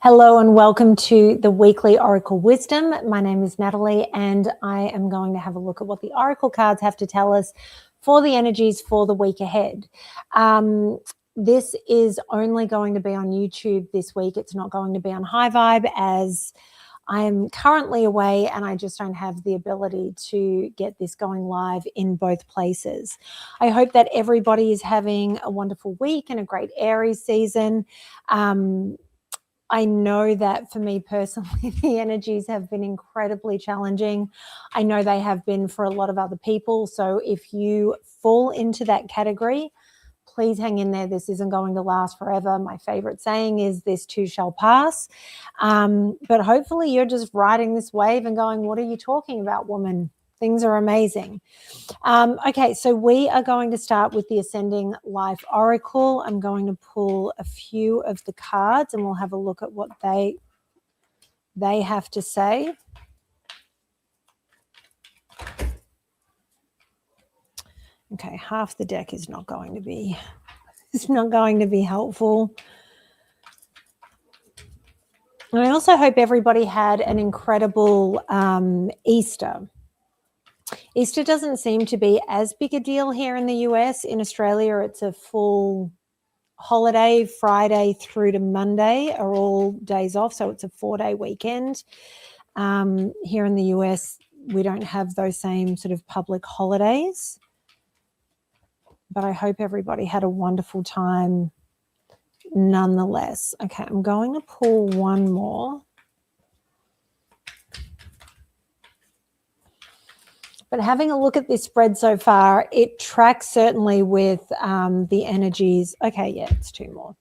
Hello and welcome to the weekly Oracle Wisdom. My name is Natalie and I am going to have a look at what the Oracle cards have to tell us for the energies for the week ahead. This is only going to be on YouTube this week. It's not going to be on High Vibe as I'm currently away and I just don't have the ability to get this going live in both places. I hope that everybody is having a wonderful week and a great Aries season. I know that for me personally, the energies have been incredibly challenging. I know they have been for a lot of other people. So if you fall into that category, please hang in there. This isn't going to last forever. My favorite saying is this too shall pass. But hopefully you're just riding this wave and going, what are you talking about, woman? Things are amazing. Okay, so we are going to start with the Ascending Life Oracle. I'm going to pull a few of the cards and we'll have a look at what they have to say. Okay, half the deck is not going to be helpful. And I also hope everybody had an incredible Easter. Easter doesn't seem to be as big a deal here in the US. In Australia, it's a full holiday. Friday through to Monday are all days off, so it's a 4-day weekend. Here in the US, we don't have those same sort of public holidays. But I hope everybody had a wonderful time nonetheless. Okay, I'm going to pull one more. But having a look at this spread so far, it tracks certainly with the energies. Okay, yeah, it's two more.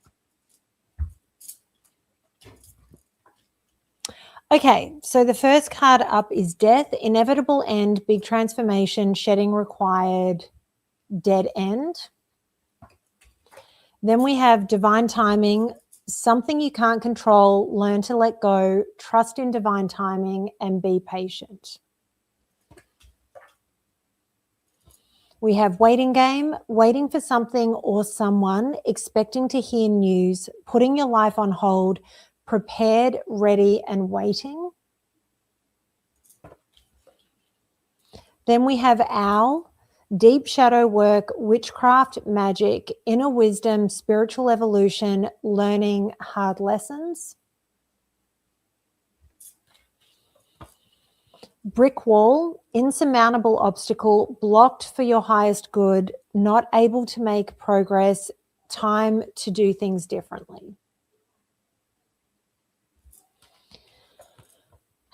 Okay, so the first card up is Death, Inevitable End, Big Transformation, Shedding Required, Dead End. Then we have Divine Timing, Something You Can't Control, Learn to Let Go, Trust in Divine Timing, and Be Patient. We have Waiting Game, waiting for something or someone, expecting to hear news, putting your life on hold, prepared, ready, and waiting. Then we have Owl, deep shadow work, witchcraft, magic, inner wisdom, spiritual evolution, learning hard lessons. Brick wall, insurmountable obstacle, blocked for your highest good, not able to make progress, time to do things differently.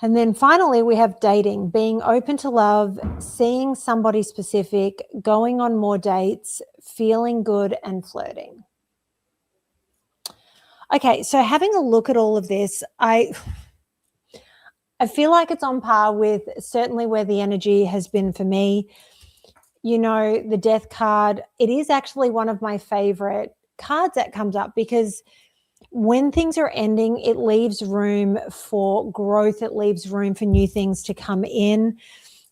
And then finally, we have dating, being open to love, seeing somebody specific, going on more dates, feeling good, and flirting. Okay, so having a look at all of this, I feel like it's on par with certainly where the energy has been for me. You know, the Death card, it is actually one of my favorite cards that comes up because when things are ending, it leaves room for growth. It leaves room for new things to come in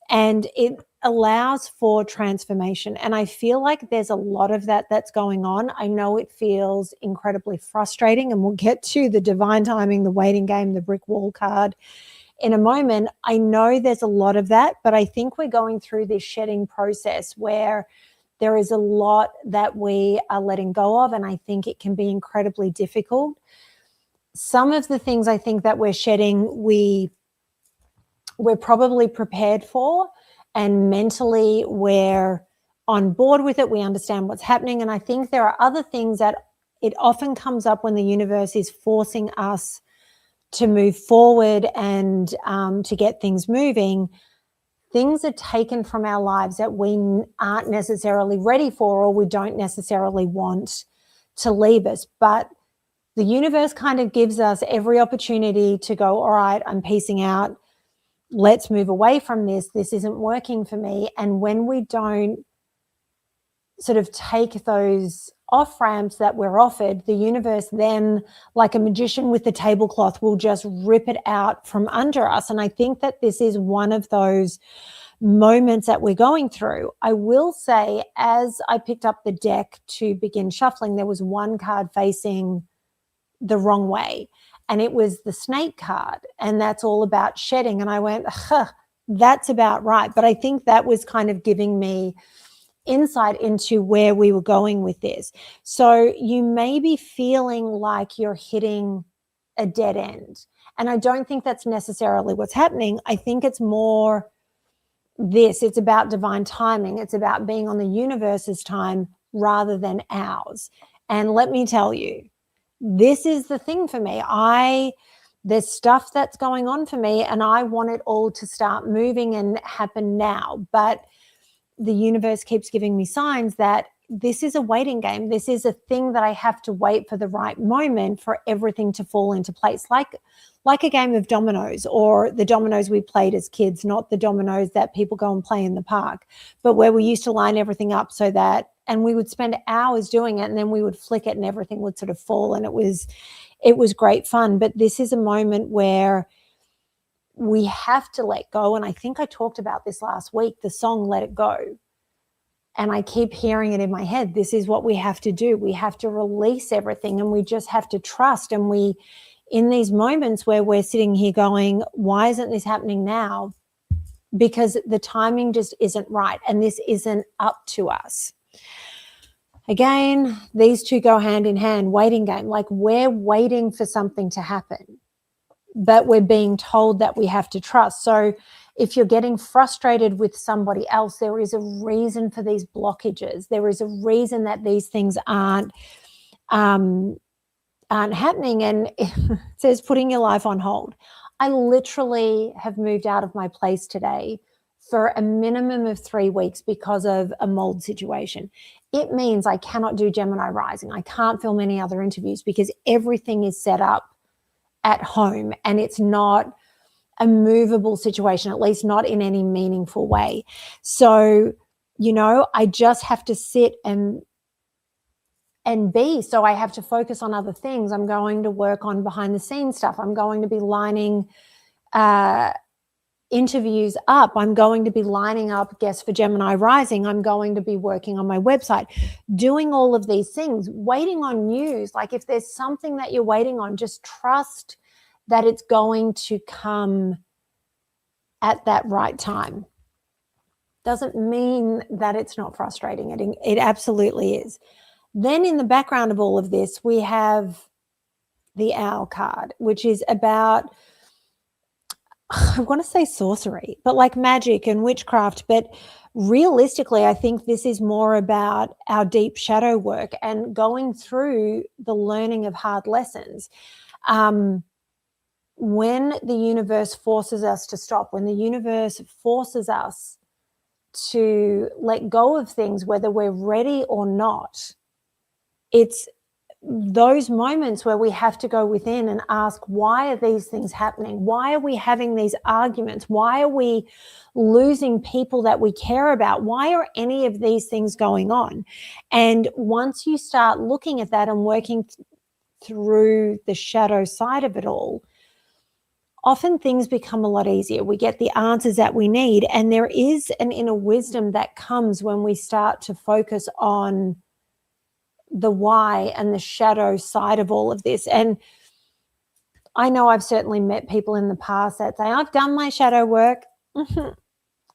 and it allows for transformation. And I feel like there's a lot of that that's going on. I know it feels incredibly frustrating and we'll get to the Divine Timing, the Waiting Game, the Brick Wall card in a moment. I know there's a lot of that, but I think we're going through this shedding process where there is a lot that we are letting go of, and I think it can be incredibly difficult. Some of the things I think that we're shedding, we're probably prepared for, and mentally we're on board with it. We understand what's happening, and I think there are other things that it often comes up when the universe is forcing us to move forward and to get things moving. Things are taken from our lives that we aren't necessarily ready for or we don't necessarily want to leave us. But the universe kind of gives us every opportunity to go, all right, I'm peacing out. Let's move away from this. This isn't working for me. And when we don't sort of take those off ramps that we're offered, the universe then, like a magician with the tablecloth, will just rip it out from under us. And I think that this is one of those moments that we're going through. I will say, as I picked up the deck to begin shuffling, there was one card facing the wrong way. and it was the snake card, and that's all about shedding. And I went, huh, that's about right. But I think that was kind of giving me insight into where we were going with this. So you may be feeling like you're hitting a dead end. And I don't think that's necessarily what's happening. I think it's more this. It's about divine timing. It's about being on the universe's time rather than ours. And let me tell you, this is the thing for me. There's stuff that's going on for me, and I want it all to start moving and happen now. But the universe keeps giving me signs that this is a waiting game. This is a thing that I have to wait for the right moment for everything to fall into place. Like a game of dominoes, or the dominoes we played as kids, not the dominoes that people go and play in the park, but where we used to line everything up so that, and we would spend hours doing it, and then we would flick it and everything would sort of fall, and it was great fun. But this is a moment where we have to let go. And I think I talked about this last week, the song Let It Go. And I keep hearing it in my head. This is what we have to do. We have to release everything, and we just have to trust. And in these moments where we're sitting here going, why isn't this happening now? Because the timing just isn't right, and this isn't up to us. Again, these two go hand in hand. Waiting game. Like, we're waiting for something to happen, but we're being told that we have to trust. So if you're getting frustrated with somebody else, there is a reason for these blockages. There is a reason that these things aren't happening. And it says putting your life on hold. I literally have moved out of my place today for a minimum of 3 weeks because of a mold situation. It means I cannot do Gemini rising. I can't film any other interviews because everything is set up at home, and it's not a movable situation, at least not in any meaningful way. So, I just have to sit and be. So I have to focus on other things. I'm going to work on behind the scenes stuff. I'm going to be lining interviews up. I'm going to be lining up guests for Gemini rising. I'm going to be working on my website, doing all of these things, waiting on news. Like, if there's something that you're waiting on, just trust that it's going to come at that right time. Doesn't mean that it's not frustrating. It absolutely is. Then in the background of all of this, we have the Owl card, which is about, I want to say sorcery, but like magic and witchcraft. But realistically, I think this is more about our deep shadow work and going through the learning of hard lessons. When the universe forces us to stop, when the universe forces us to let go of things, whether we're ready or not, it's those moments where we have to go within and ask, why are these things happening? Why are we having these arguments? Why are we losing people that we care about? Why are any of these things going on? And once you start looking at that and working through the shadow side of it all, often things become a lot easier. We get the answers that we need. And there is an inner wisdom that comes when we start to focus on the why and the shadow side of all of this. And I know I've certainly met people in the past that say, I've done my shadow work.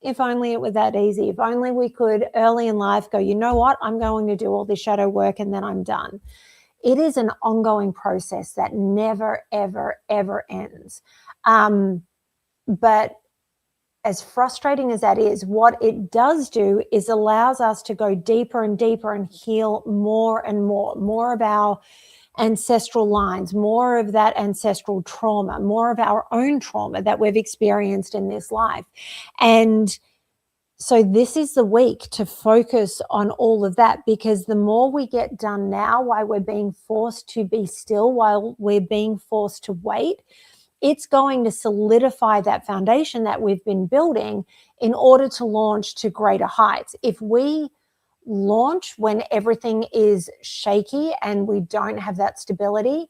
If only it was that easy. If only we could early in life go, you know what, I'm going to do all this shadow work and then I'm done. It is an ongoing process that never, ever, ever ends. But as frustrating as that is, what it does do is allows us to go deeper and deeper and heal more and more of our ancestral lines, more of that ancestral trauma, more of our own trauma that we've experienced in this life. And so this is the week to focus on all of that, because the more we get done now, while we're being forced to be still, while we're being forced to wait, it's going to solidify that foundation that we've been building in order to launch to greater heights. If we launch when everything is shaky and we don't have that stability,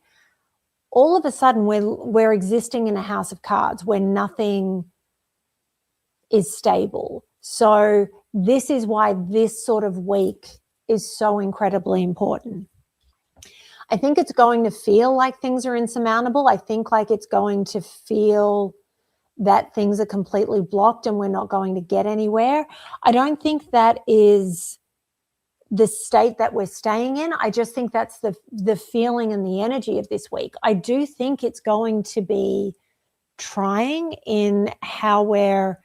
all of a sudden we're existing in a house of cards where nothing is stable. So this is why this sort of week is so incredibly important. I think it's going to feel like things are insurmountable. I think like it's going to feel that things are completely blocked and we're not going to get anywhere. I don't think that is the state that we're staying in. I just think that's the feeling and the energy of this week. I do think it's going to be trying in how we're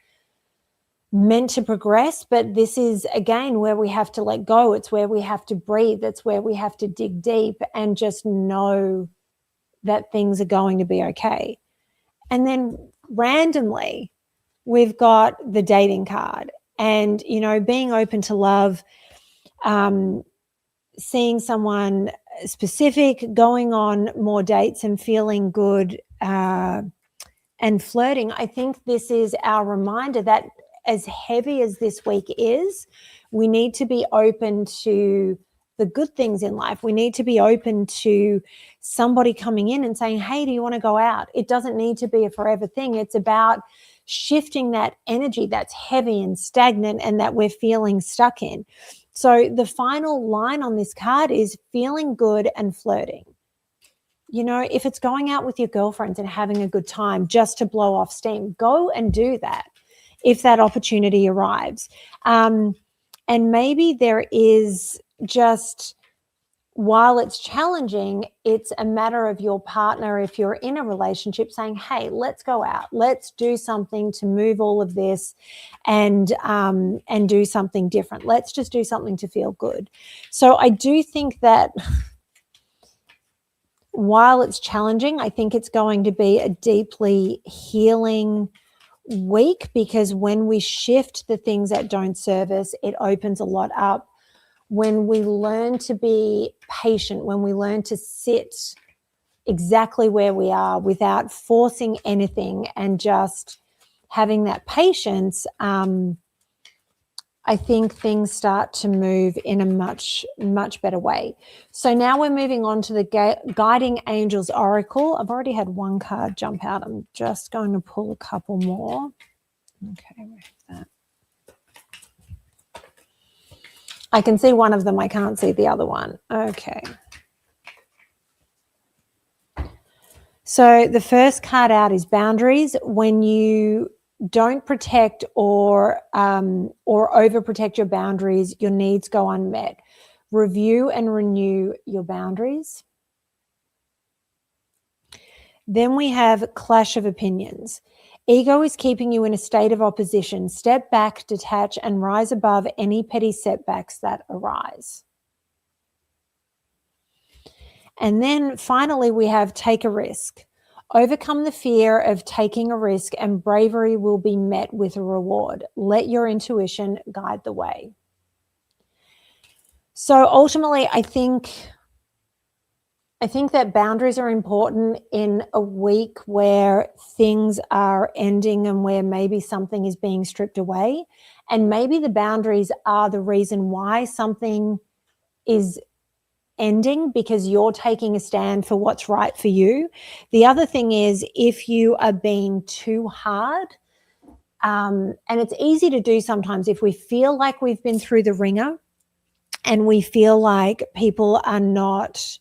meant to progress, but this is again where we have to let go. It's where we have to breathe. It's where we have to dig deep and just know that things are going to be okay. And then randomly we've got the dating card, and being open to love, seeing someone specific, going on more dates and feeling good, and flirting. I think this is our reminder that as heavy as this week is, we need to be open to the good things in life. We need to be open to somebody coming in and saying, hey, do you want to go out? It doesn't need to be a forever thing. It's about shifting that energy that's heavy and stagnant and that we're feeling stuck in. So the final line on this card is feeling good and flirting. If it's going out with your girlfriends and having a good time just to blow off steam, go and do that if that opportunity arrives. And maybe there is just, while it's challenging, it's a matter of your partner, if you're in a relationship, saying, hey, let's go out. Let's do something to move all of this and do something different. Let's just do something to feel good. So I do think that while it's challenging, I think it's going to be a deeply healing week, because when we shift the things that don't serve us, it opens a lot up. When we learn to be patient, when we learn to sit exactly where we are without forcing anything and just having that patience, I think things start to move in a much, much better way. So now we're moving on to the Guiding Angels Oracle. I've already had one card jump out. I'm just going to pull a couple more. Okay, we have that. I can see one of them. I can't see the other one. Okay. So the first card out is boundaries. When you don't protect or overprotect your boundaries, your needs go unmet. Review and renew your boundaries. Then we have clash of opinions. Ego is keeping you in a state of opposition. Step back, detach, and rise above any petty setbacks that arise. And then finally, we have take a risk. Overcome the fear of taking a risk, and bravery will be met with a reward. Let your intuition guide the way. So ultimately, I think that boundaries are important in a week where things are ending and where maybe something is being stripped away. And maybe the boundaries are the reason why something is ending, because you're taking a stand for what's right for you. The other thing is, if you are being too hard, and it's easy to do sometimes if we feel like we've been through the ringer and we feel like people are not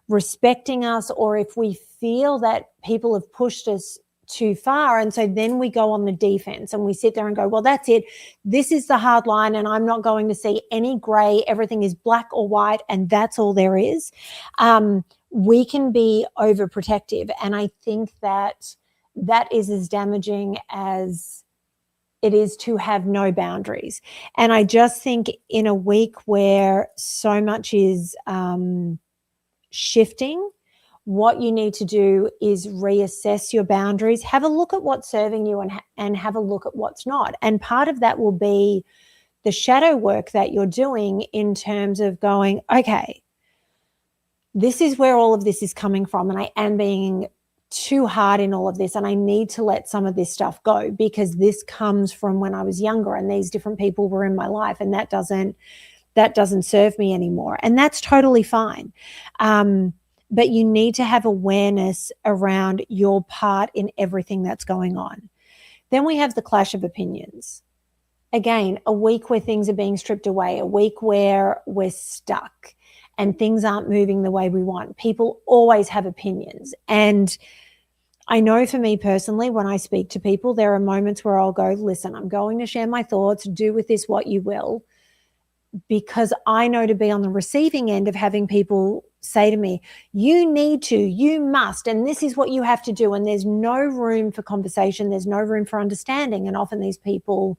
respecting us, or if we feel that people have pushed us too far, and so then we go on the defense and we sit there and go, well, that's it, this is the hard line and I'm not going to see any gray, everything is black or white and that's all there is. We can be overprotective, and I think that is as damaging as it is to have no boundaries. And I just think in a week where so much is shifting, what you need to do is reassess your boundaries, have a look at what's serving you and have a look at what's not. And part of that will be the shadow work that you're doing in terms of going, okay, this is where all of this is coming from, and I am being too hard in all of this, and I need to let some of this stuff go because this comes from when I was younger and these different people were in my life, and that doesn't serve me anymore. And that's totally fine. But you need to have awareness around your part in everything that's going on. Then we have the clash of opinions. Again, a week where things are being stripped away, a week where we're stuck. and things aren't moving the way we want. People always have opinions. And I know for me personally, when I speak to people, there are moments where I'll go, listen, I'm going to share my thoughts, do with this what you will, because I know to be on the receiving end of having people say to me, you need to, you must, and this is what you have to do. And there's no room for conversation. There's no room for understanding. And often these people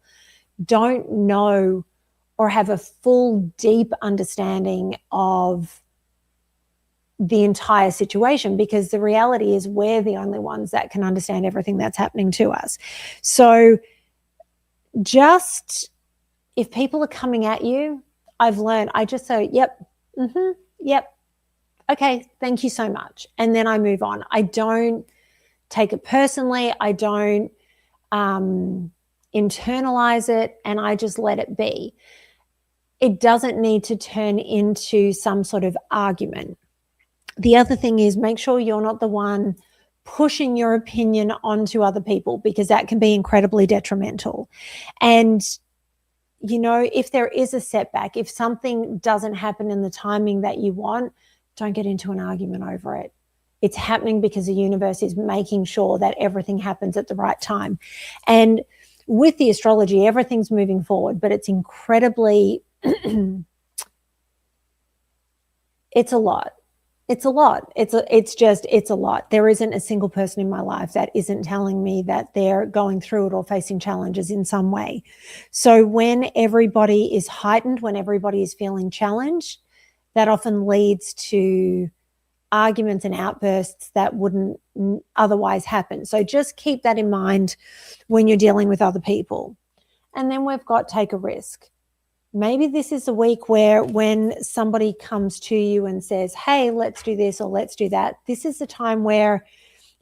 don't know or have a full, deep understanding of the entire situation, because the reality is we're the only ones that can understand everything that's happening to us. So just if people are coming at you, I've learned, I just say, yep, yep, okay, thank you so much. And then I move on. I don't take it personally. I don't internalize it, and I just let it be. It doesn't need to turn into some sort of argument. The other thing is, make sure you're not the one pushing your opinion onto other people, because that can be incredibly detrimental. And, you know, if there is a setback, if something doesn't happen in the timing that you want, don't get into an argument over it. It's happening because the universe is making sure that everything happens at the right time. And with the astrology, everything's moving forward, but it's incredibly, it's a lot. It's a lot. It's a lot. There isn't a single person in my life that isn't telling me that they're going through it or facing challenges in some way. So when everybody is heightened, when everybody is feeling challenged, that often leads to arguments and outbursts that wouldn't otherwise happen. So just keep that in mind when you're dealing with other people. And then we've got take a risk. Maybe this is a week where when somebody comes to you and says, hey, let's do this or let's do that, this is the time where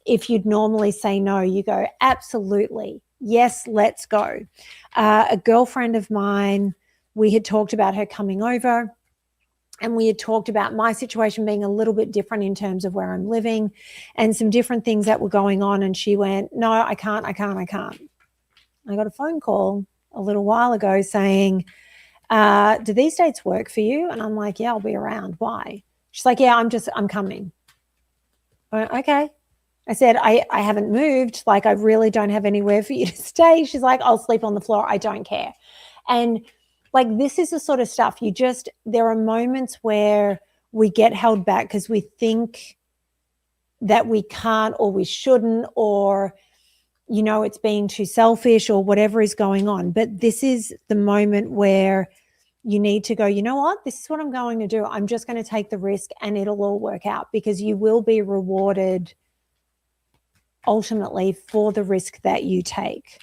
if you'd normally say no, you go, absolutely, yes, let's go. A girlfriend of mine, we had talked about her coming over, and we had talked about my situation being a little bit different in terms of where I'm living and some different things that were going on. And she went, no, I can't. I got a phone call a little while ago saying, do these dates work for you? And I'm like, yeah, I'll be around. Why? She's like, yeah, I'm coming. I went, okay. I said, I haven't moved. Like, I really don't have anywhere for you to stay. She's like, I'll sleep on the floor. I don't care. And like, this is the sort of stuff there are moments where we get held back because we think that we can't or we shouldn't, or, you know, it's being too selfish or whatever is going on. But this is the moment where you need to go, you know what, this is what I'm going to do. I'm just going to take the risk and it'll all work out, because you will be rewarded ultimately for the risk that you take.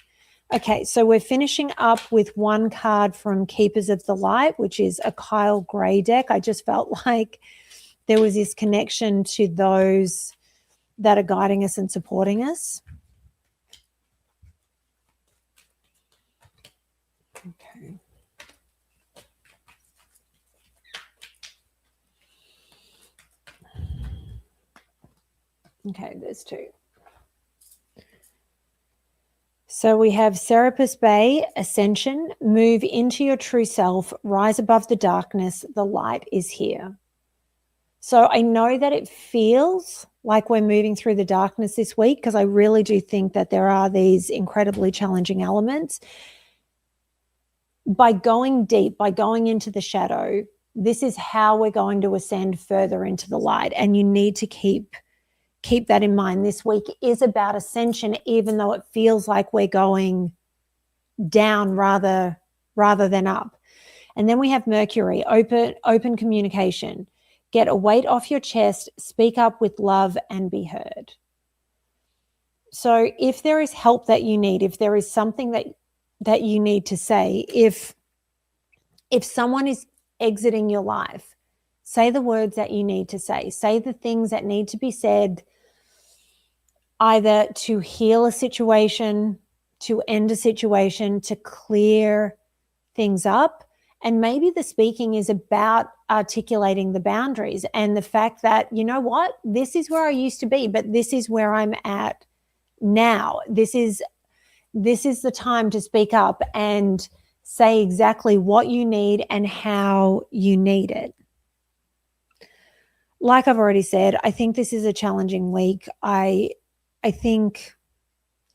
Okay, so we're finishing up with one card from Keepers of the Light, which is a Kyle Gray deck. I just felt like there was this connection to those that are guiding us and supporting us. Okay. Okay, there's two. So we have Serapis Bay, Ascension, move into your true self, rise above the darkness, the light is here. So I know that it feels like we're moving through the darkness this week, because I really do think that there are these incredibly challenging elements. By going deep, by going into the shadow, this is how we're going to ascend further into the light. And you need to keep that in mind. This week is about ascension, even though it feels like we're going down rather than up. And then we have Mercury, open communication. Get a weight off your chest, speak up with love, and be heard. So if there is help that you need, if there is something that you need to say, if someone is exiting your life, say the words that you need to say. Say the things that need to be said, either to heal a situation, to end a situation, to clear things up. And maybe the speaking is about articulating the boundaries and the fact that, you know what, this is where I used to be, but this is where I'm at now. This is the time to speak up and say exactly what you need and how you need it. like I've already said, I think this is a challenging week. I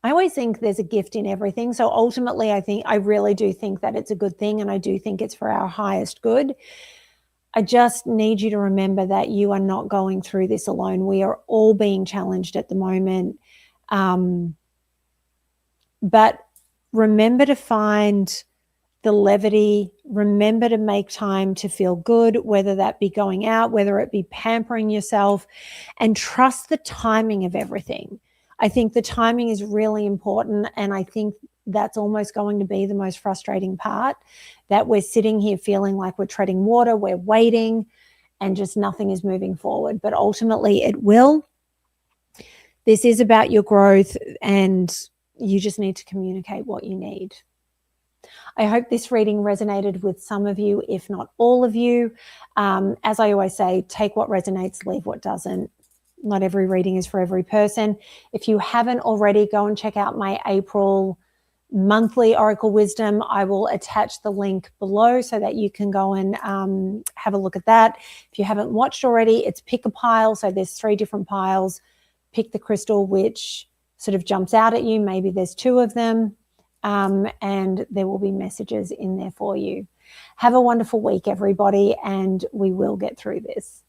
always think there's a gift in everything. So ultimately, I really do think that it's a good thing, and I do think it's for our highest good. I just need you to remember that you are not going through this alone. We are all being challenged at the moment. But remember to find the levity. Remember to make time to feel good, whether that be going out, whether it be pampering yourself, and trust the timing of everything. I think the timing is really important, and I think that's almost going to be the most frustrating part, that we're sitting here feeling like we're treading water, we're waiting, and just nothing is moving forward. But ultimately it will. This is about your growth, and you just need to communicate what you need. I hope this reading resonated with some of you, if not all of you. As I always say, take what resonates, leave what doesn't. Not every reading is for every person. If you haven't already, go and check out my April monthly Oracle Wisdom. I will attach the link below so that you can go and have a look at that. If you haven't watched already, it's pick a pile. So there's 3 different piles. Pick the crystal which sort of jumps out at you. Maybe there's 2 of them. And there will be messages in there for you. Have a wonderful week, everybody, and we will get through this.